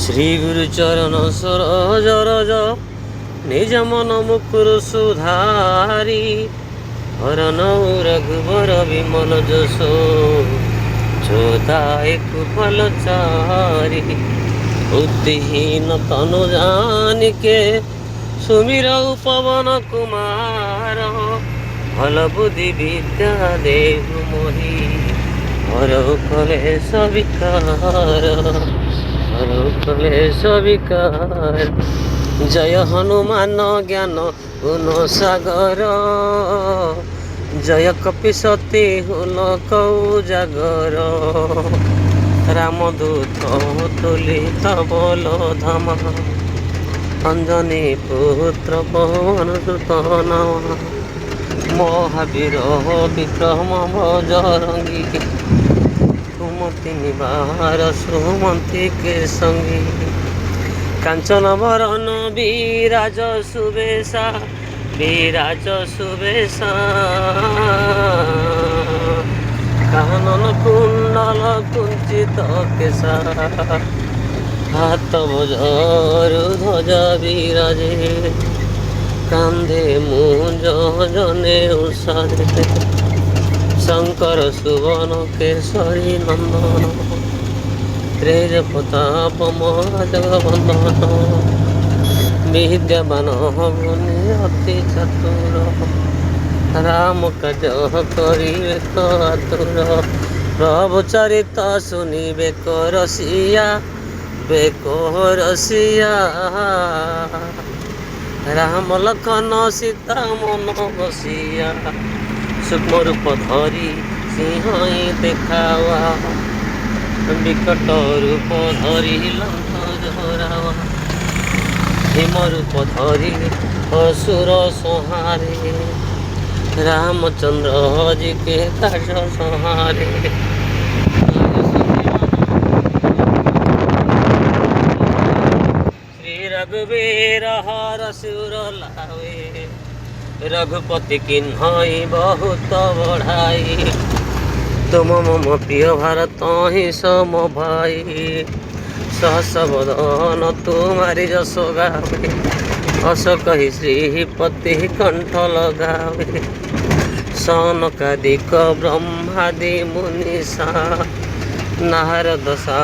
श्री गुरु चरण सरोज रज निज मन मुकुर सुधारी हरन रघुवर विमल जसो जोदाय कुफल चारी बुद्धिहीन तनु जानिके सुमिरौ पवन कुमार भल बुद्धि विद्या देहु मोहि हरौ कलेश विकार हरौ कलेश विकार। जय हनुमान ज्ञान गुण सागर जय कपिसती हुलकौ जागर रामदूत तुलित बल धाम अंजनी पुत्र पवन सुत नाम महावीर विक्रम बजरंगी सुमति निवार सुमति के संगी कांचन वरण विराज सुबेशा कानन कुंडल कुंचित केशा हाथ बजरु ध्वजा विराजे कांधे मुंज जने उषादे शंकर सुवन केसरी नंदन तेज प्रताप महाजगवंदन विद्यावान गुणी अति चतुर राम काज करिबे आतुर प्रभु चरित सुनिबे रसिया राम लखन सीता मन बसिया सूक्ष्म रूप धरी सिंह देखावा विकट रूप धरी लंक जरावा भीम रूप धरी असुर संहारे रामचंद्र जी के काज संहारे श्री रघुवीर हर सुर लावे रघुपति किन्हई बहुत बढ़ाई तुम मम प्रिय भारत ही सम भाई सहस बदन तुम्हारी जस गावे अस कही श्रीपति कंठ लगावे सनकादिक ब्रह्मादि मुनिषा नारद सा